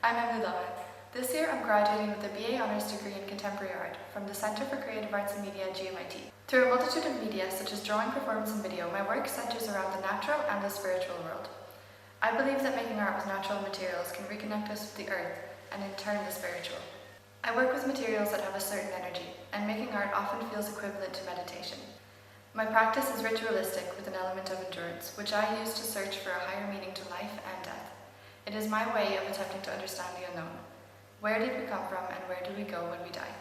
I'm Lohan. This year I'm graduating with a BA Honours degree in Contemporary Art from the Centre for Creative Arts and Media at GMIT. Through a multitude of media such as drawing, performance and video, my work centres around the natural and the spiritual world. I believe that making art with natural materials can reconnect us with the earth and in turn the spiritual. I work with materials that have a certain energy, and making art often feels equivalent to meditation. My practice is ritualistic with an element of endurance, which I use to search for a higher meaning to life and death. It is my way of attempting to understand the unknown. Where did we come from and where do we go when we die?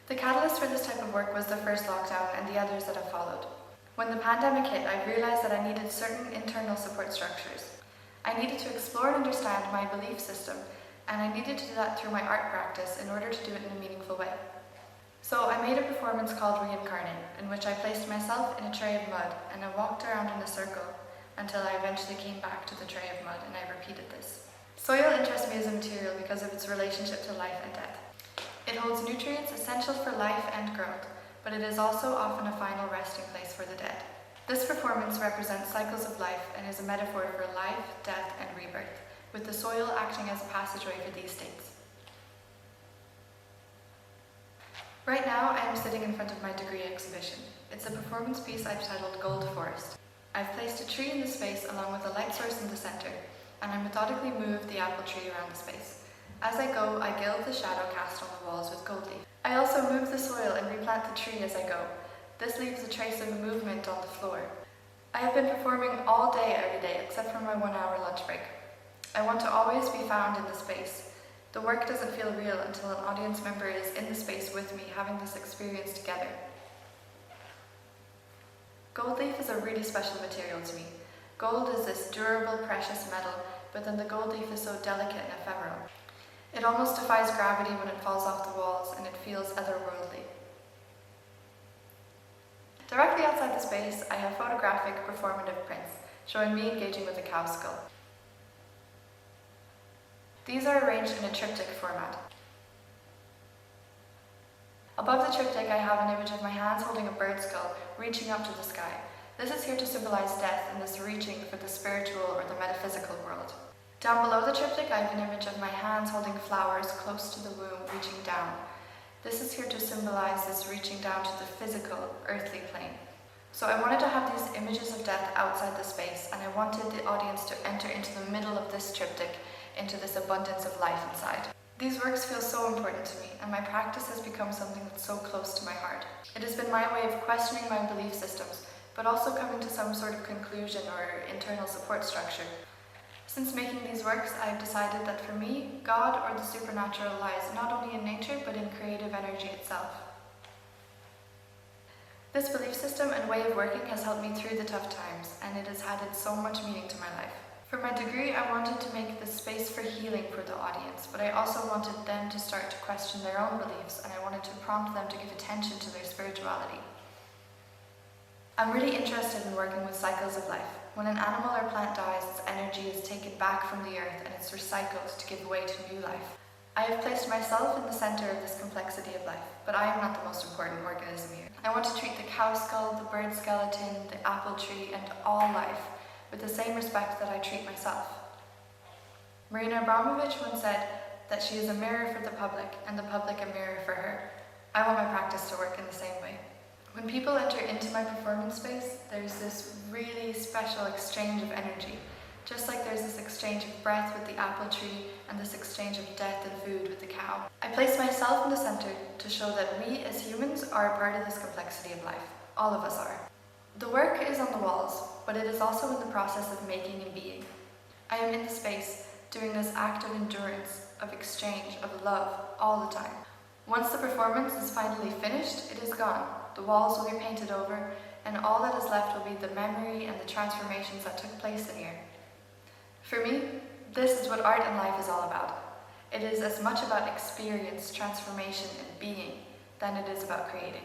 The catalyst for this type of work was the first lockdown and the others that have followed. When the pandemic hit, I realized that I needed certain internal support structures. I needed to explore and understand my belief system, and I needed to do that through my art practice in order to do it in a meaningful way. So I made a performance called Reincarnate, in which I placed myself in a tray of mud and I walked around in a circle until I eventually came back to the tray of mud, and I repeated this. Soil interests me as a material because of its relationship to life and death. It holds nutrients essential for life and growth, but it is also often a final resting place for the dead. This performance represents cycles of life and is a metaphor for life, death and rebirth, with the soil acting as a passageway for these states. Right now I am sitting in front of my degree exhibition. It's a performance piece I've titled Gold Forest. I've placed a tree in the space along with a light source in the centre, and I methodically move the apple tree around the space. As I go, I gild the shadow cast on the walls with gold leaf. I also move the soil and replant the tree as I go. This leaves a trace of movement on the floor. I have been performing all day every day except for my 1-hour lunch break. I want to always be found in the space. The work doesn't feel real until an audience member is in the space with me, having this experience together. Gold leaf is a really special material to me. Gold is this durable, precious metal, but then the gold leaf is so delicate and ephemeral. It almost defies gravity when it falls off the walls, and it feels otherworldly. Directly outside the space, I have photographic performative prints, showing me engaging with a cow skull. These are arranged in a triptych format. Above the triptych I have an image of my hands holding a bird skull, reaching up to the sky. This is here to symbolize death and this reaching for the spiritual or the metaphysical world. Down below the triptych I have an image of my hands holding flowers close to the womb, reaching down. This is here to symbolize this reaching down to the physical, earthly plane. So I wanted to have these images of death outside the space, and I wanted the audience to enter into the middle of this triptych, into this abundance of life inside. These works feel so important to me, and my practice has become something that's so close to my heart. It has been my way of questioning my belief systems, but also coming to some sort of conclusion or internal support structure. Since making these works, I have decided that for me, God or the supernatural lies not only in nature, but in creative energy itself. This belief system and way of working has helped me through the tough times, and it has added so much meaning to my life. For my degree, I wanted to make this space for healing for the audience, but I also wanted them to start to question their own beliefs, and I wanted to prompt them to give attention to their spirituality. I'm really interested in working with cycles of life. When an animal or plant dies, its energy is taken back from the earth and it's recycled to give way to new life. I have placed myself in the centre of this complexity of life, but I am not the most important organism here. I want to treat the cow skull, the bird skeleton, the apple tree, and all life with the same respect that I treat myself. Marina Abramovich once said that she is a mirror for the public and the public a mirror for her. I want my practice to work in the same way. When people enter into my performance space, there's this really special exchange of energy, just like there's this exchange of breath with the apple tree and this exchange of death and food with the cow. I place myself in the center to show that we as humans are a part of this complexity of life. All of us are. The work is on the walls, but it is also in the process of making and being. I am in the space, doing this act of endurance, of exchange, of love, all the time. Once the performance is finally finished, it is gone. The walls will be painted over, and all that is left will be the memory and the transformations that took place in here. For me, this is what art and life is all about. It is as much about experience, transformation, and being than it is about creating.